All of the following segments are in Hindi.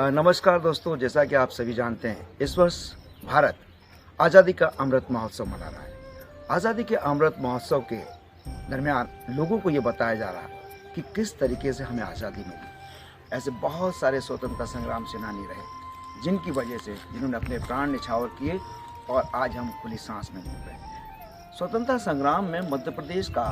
नमस्कार दोस्तों, जैसा कि आप सभी जानते हैं, इस वर्ष भारत आज़ादी का अमृत महोत्सव मना रहा है। आज़ादी के अमृत महोत्सव के दरमियान लोगों को ये बताया जा रहा है कि किस तरीके से हमें आज़ादी मिली। ऐसे बहुत सारे स्वतंत्रता संग्राम सेनानी रहे जिनकी वजह से जिन्होंने अपने प्राण न्यौछावर किए और आज हम खुली सांस में घूम रहे हैं। स्वतंत्रता संग्राम में मध्य प्रदेश का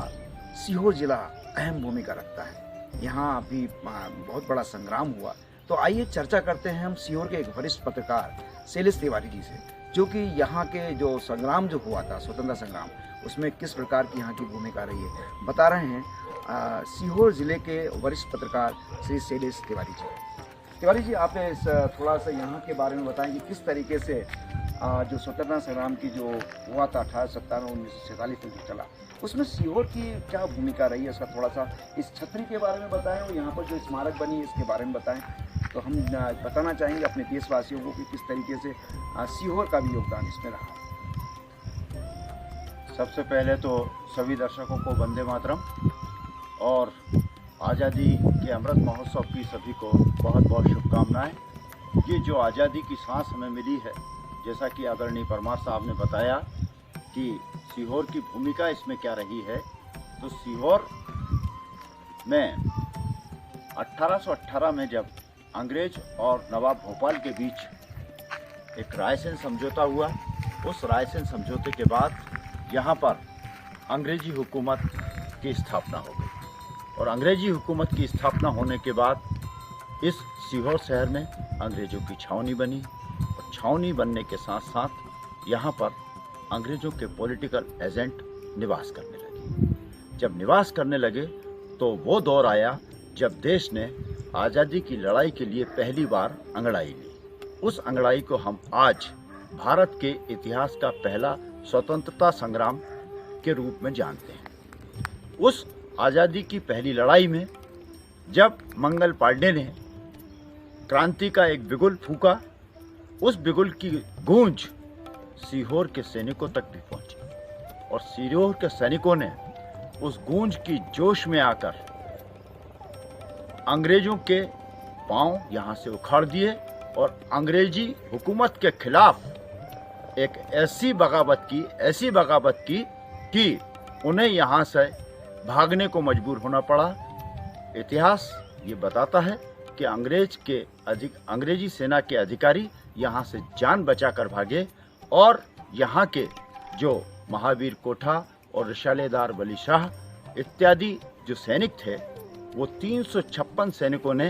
सीहोर जिला अहम भूमिका रखता है। यहाँ अभी बहुत बड़ा संग्राम हुआ, तो आइए चर्चा करते हैं हम सीहोर के एक वरिष्ठ पत्रकार शैलेश तिवारी जी से, जो कि यहाँ के जो संग्राम जो हुआ था, स्वतंत्रता संग्राम, उसमें किस प्रकार की यहाँ की भूमिका रही है, बता रहे हैं सीहोर जिले के वरिष्ठ पत्रकार श्री शैलेश तिवारी जी। तिवारी जी, आप थोड़ा सा यहाँ के बारे में बताएं कि किस तरीके से जो स्वतंत्रता संग्राम की जो हुआ था 1857-1947 में चला, उसमें सीहोर की क्या भूमिका रही है, उसका थोड़ा सा इस छतरी के बारे में बताएं और यहाँ पर जो स्मारक बनी है इसके बारे में बताएं। तो हम बताना चाहेंगे अपने देशवासियों को कि किस तरीके से सीहोर का भी योगदान इसमें रहा। सबसे पहले तो सभी दर्शकों को वंदे मातरम और आज़ादी के अमृत महोत्सव की सभी को बहुत बहुत शुभकामनाएं। ये जो आज़ादी की सांस हमें मिली है, जैसा कि आदरणीय परमार साहब ने बताया कि सीहोर की भूमिका इसमें क्या रही है, तो सीहोर में 1818 में जब अंग्रेज और नवाब भोपाल के बीच एक रायसेन समझौता हुआ, उस रायसेन समझौते के बाद यहाँ पर अंग्रेजी हुकूमत की स्थापना हो गई और अंग्रेजी हुकूमत की स्थापना होने के बाद इस सीहोर शहर में अंग्रेज़ों की छावनी बनी और छावनी बनने के साथ साथ यहाँ पर अंग्रेज़ों के पॉलिटिकल एजेंट निवास करने लगे। जब निवास करने लगे तो वो दौर आया जब देश ने आज़ादी की लड़ाई के लिए पहली बार अंगड़ाई ली। उस अंगड़ाई को हम आज भारत के इतिहास का पहला स्वतंत्रता संग्राम के रूप में जानते हैं। उस आज़ादी की पहली लड़ाई में जब मंगल पांडे ने क्रांति का एक बिगुल फूंका, उस बिगुल की गूंज सीहोर के सैनिकों तक भी पहुंची और सीहोर के सैनिकों ने उस गूंज की जोश में आकर अंग्रेजों के पांव यहां से उखाड़ दिए और अंग्रेजी हुकूमत के खिलाफ एक ऐसी बगावत की कि उन्हें यहां से भागने को मजबूर होना पड़ा। इतिहास ये बताता है कि अंग्रेजी सेना के अधिकारी यहां से जान बचाकर भागे और यहाँ के जो महावीर कोठा और रिशालेदार वली शाह इत्यादि जो सैनिक थे, वो 356 सैनिकों ने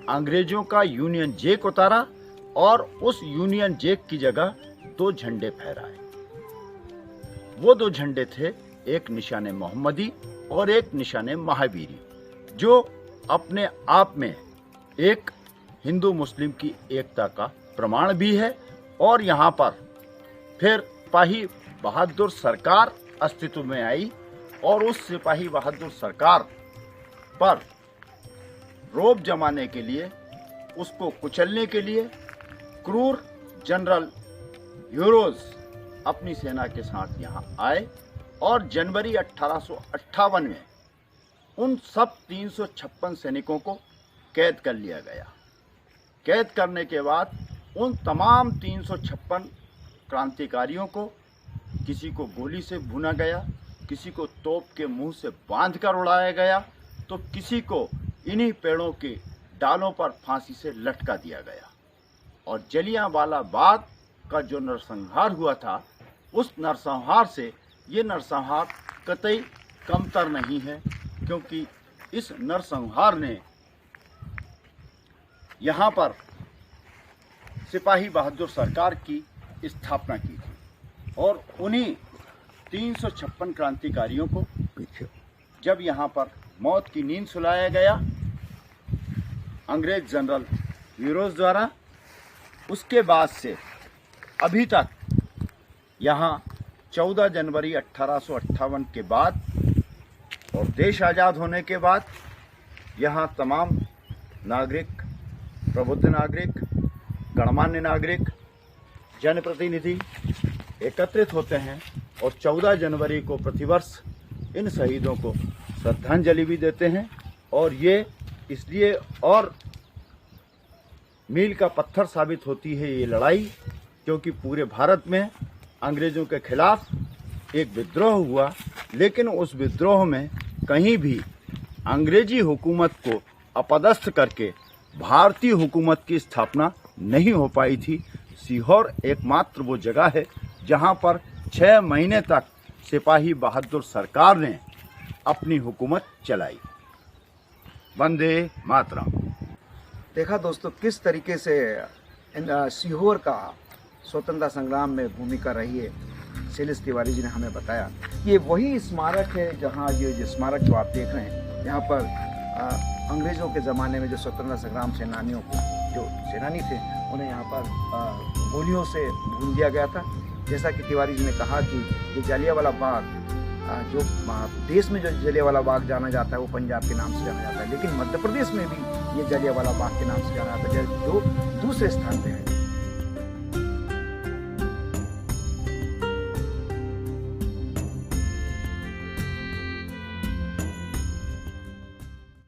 अंग्रेजों का यूनियन जैक उतारा और उस यूनियन जैक की जगह 2 झंडे फहराए। वो 2 झंडे थे, एक निशाने मोहम्मदी और एक निशाने महावीरी, जो अपने आप में एक हिंदू मुस्लिम की एकता का प्रमाण भी है। और यहाँ पर फिर सिपाही बहादुर सरकार अस्तित्व में आई और उस सिपाही बहादुर सरकार पर रोब जमाने के लिए, उसको कुचलने के लिए क्रूर जनरल यूरोज अपनी सेना के साथ यहाँ आए और जनवरी 1858 में उन सब 356 सैनिकों को कैद कर लिया गया। कैद करने के बाद उन तमाम 356 क्रांतिकारियों को किसी को गोली से भुना गया, किसी को तोप के मुंह से बांध कर उड़ाया गया, तो किसी को इन्हीं पेड़ों के डालों पर फांसी से लटका दिया गया। और जलियांवाला बाग का जो नरसंहार हुआ था, उस नरसंहार से ये नरसंहार कतई कमतर नहीं है, क्योंकि इस नरसंहार ने यहाँ पर सिपाही बहादुर सरकार की स्थापना की थी और उन्हीं 356 क्रांतिकारियों को जब यहाँ पर मौत की नींद सुलाया गया अंग्रेज जनरल यूरोज द्वारा, उसके बाद से अभी तक यहाँ 14 जनवरी 1858 के बाद और देश आज़ाद होने के बाद यहाँ तमाम नागरिक, प्रबुद्ध नागरिक, गणमान्य नागरिक, जनप्रतिनिधि एकत्रित होते हैं और 14 जनवरी को प्रतिवर्ष इन शहीदों को श्रद्धांजलि भी देते हैं। और ये इसलिए और मील का पत्थर साबित होती है ये लड़ाई, क्योंकि पूरे भारत में अंग्रेज़ों के खिलाफ एक विद्रोह हुआ, लेकिन उस विद्रोह में कहीं भी अंग्रेजी हुकूमत को अपदस्थ करके भारतीय हुकूमत की स्थापना नहीं हो पाई थी। सीहोर एकमात्र वो जगह है जहाँ पर 6 महीने तक सिपाही बहादुर सरकार ने अपनी हुकूमत चलाई। वंदे मातरम। देखा दोस्तों किस तरीके से सीहोर का स्वतंत्रता संग्राम में भूमिका रही है। शैलेश तिवारी जी ने हमें बताया ये वही स्मारक है जहाँ ये स्मारक जो आप देख रहे हैं, यहाँ पर अंग्रेज़ों के ज़माने में जो स्वतंत्रता संग्राम सेनानियों को, जो सेनानी थे, उन्हें यहाँ पर गोलियों से भून दिया गया था। जैसा कि तिवारी जी ने कहा कि ये जलियांवाला बाग, जो देश में जो जलियांवाला बाग जाना जाता है वो पंजाब के नाम से जाना जाता है, लेकिन मध्य प्रदेश में भी ये जलियांवाला बाग के नाम से जाना जाता है, जो दूसरे स्थान पे है।